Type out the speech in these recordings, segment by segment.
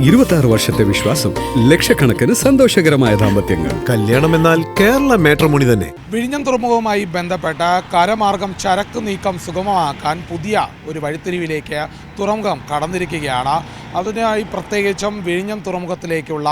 26 വർഷത്തെ വിശ്വാസം, ലക്ഷക്കണക്കിന് സന്തോഷകരമായ ദാമ്പത്യങ്ങൾ. കല്യാണം എന്നാൽ കേരള മാട്രിമോണി തന്നെ. വിഴിഞ്ഞം തുറമുഖവുമായി ബന്ധപ്പെട്ട കരമാർഗം ചരക്ക് നീക്കം സുഗമമാക്കാൻ പുതിയ ഒരു വഴിത്തിരിവിലേക്ക് തുറമുഖം കടന്നിരിക്കുകയാണ്. അതിനായി പ്രത്യേകിച്ചും വിഴിഞ്ഞം തുറമുഖത്തിലേക്കുള്ള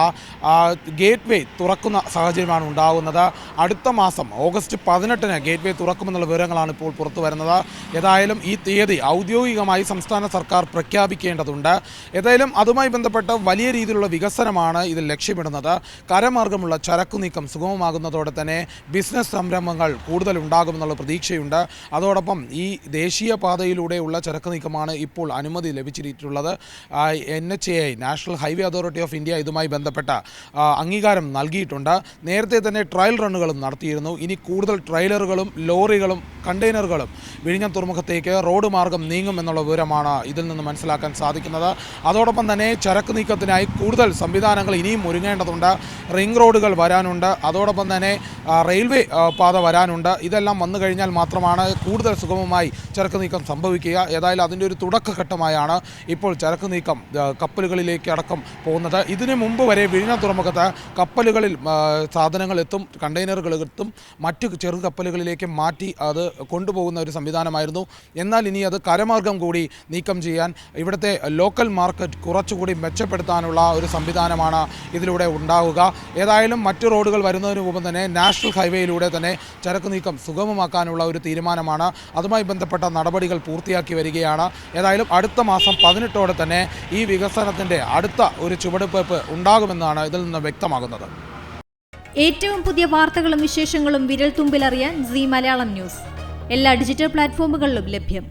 ഗേറ്റ് വേ തുറക്കുന്ന സാഹചര്യമാണ് ഉണ്ടാകുന്നത്. അടുത്ത മാസം ഓഗസ്റ്റ് 18-ന് ഗേറ്റ് വേ തുറക്കുമെന്നുള്ള വിവരങ്ങളാണ് ഇപ്പോൾ പുറത്തു വരുന്നത്. ഏതായാലും ഈ തീയതി ഔദ്യോഗികമായി സംസ്ഥാന സർക്കാർ പ്രഖ്യാപിക്കേണ്ടതുണ്ട്. ഏതായാലും അതുമായി ബന്ധപ്പെട്ട് വലിയ രീതിയിലുള്ള വികസനമാണ് ഇതിൽ ലക്ഷ്യമിടുന്നത്. കരമാർഗമുള്ള ചരക്കു നീക്കം സുഗമമാകുന്നതോടെ തന്നെ ബിസിനസ് സംരംഭങ്ങൾ കൂടുതൽ ഉണ്ടാകുമെന്നുള്ള പ്രതീക്ഷയുണ്ട്. അതോടൊപ്പം ഈ ദേശീയപാതയിലൂടെയുള്ള ചരക്ക് നീക്കമാണ് ഇപ്പോൾ അനുമതി ലഭിച്ചിട്ടുള്ളത്. NHAI national highway authority of India ഇതുമായി ബന്ധപ്പെട്ട അംഗീകാരം നൽകിയിട്ടുണ്ട്. നേരത്തെ തന്നെ ട്രയൽ റണ്ണുകളും നടത്തിയിരുന്നു. ഇനി കൂടുതൽ ട്രെയിലറുകളും ലോറികളും കണ്ടെയ്നറുകളും വിഴിഞ്ഞം തുറമുഖത്തേക്ക് റോഡ് മാർഗം നീങ്ങുമെന്നുള്ള വിവരമാണ് ഇതിൽ നിന്ന് മനസ്സിലാക്കാൻ സാധിക്കുന്നത്. അതോടൊപ്പം തന്നെ ചരക്ക് നീക്കത്തിനായി കൂടുതൽ സംവിധാനങ്ങൾ ഇനിയും ഒരുങ്ങേണ്ടതുണ്ട്. റിംഗ് റോഡുകൾ വരാനുണ്ട്. അതോടൊപ്പം തന്നെ റെയിൽവേ പാത വരാനുണ്ട്. ഇതെല്ലാം വന്നു കഴിഞ്ഞാൽ മാത്രമാണ് കൂടുതൽ സുഗമമായി ചരക്ക് നീക്കം സംഭവിക്കുക. ഏതായാലും അതിൻ്റെ ഒരു തുടക്കഘട്ടമായാണ് ഇപ്പോൾ ചരക്ക് നീക്കം കപ്പലുകളിലേക്ക് അടക്കം പോകുന്നത്. ഇതിനു മുമ്പ് വരെ വിഴിഞ്ഞം തുറമുഖത്ത് കപ്പലുകളിൽ സാധനങ്ങൾ എത്തും, കണ്ടെയ്നറുകൾ എത്തും, മറ്റു ചെറു കപ്പലുകളിലേക്ക് മാറ്റി അത് കൊണ്ടുപോകുന്ന ഒരു സംവിധാനമായിരുന്നു. എന്നാൽ ഇനി അത് കരമാർഗം കൂടി നീക്കം ചെയ്യാൻ ഇവിടുത്തെ ലോക്കൽ മാർക്കറ്റ് കുറച്ചുകൂടി മെച്ചപ്പെടുത്താനുള്ള ഒരു സംവിധാനമാണ് ഇതിലൂടെ ഉണ്ടാവുക. ഏതായാലും മറ്റു റോഡുകൾ വരുന്നതിന് മുമ്പ് തന്നെ നാഷണൽ ഹൈവേയിലൂടെ തന്നെ ചരക്ക് നീക്കം സുഗമമാക്കാനുള്ള ഒരു തീരുമാനമാണ്. അതുമായി ബന്ധപ്പെട്ട നടപടികൾ പൂർത്തിയാക്കി വരികയാണ്. ഏതായാലും അടുത്ത മാസം 18-ഓടെ തന്നെ ഈ വികസനത്തിൻ്റെ അടുത്ത ഒരു ചുവടുവയ്പ് ഉണ്ടാകുമെന്നാണ് ഇതിൽ നിന്ന് വ്യക്തമാകുന്നത്. ഏറ്റവും പുതിയ വാർത്തകളും വിശേഷങ്ങളും വിരൽ തുമ്പിലറിയാൻ സീ മലയാളം ന്യൂസ് എല്ലാ ഡിജിറ്റൽ പ്ലാറ്റ്ഫോമുകളിലും ലഭ്യം.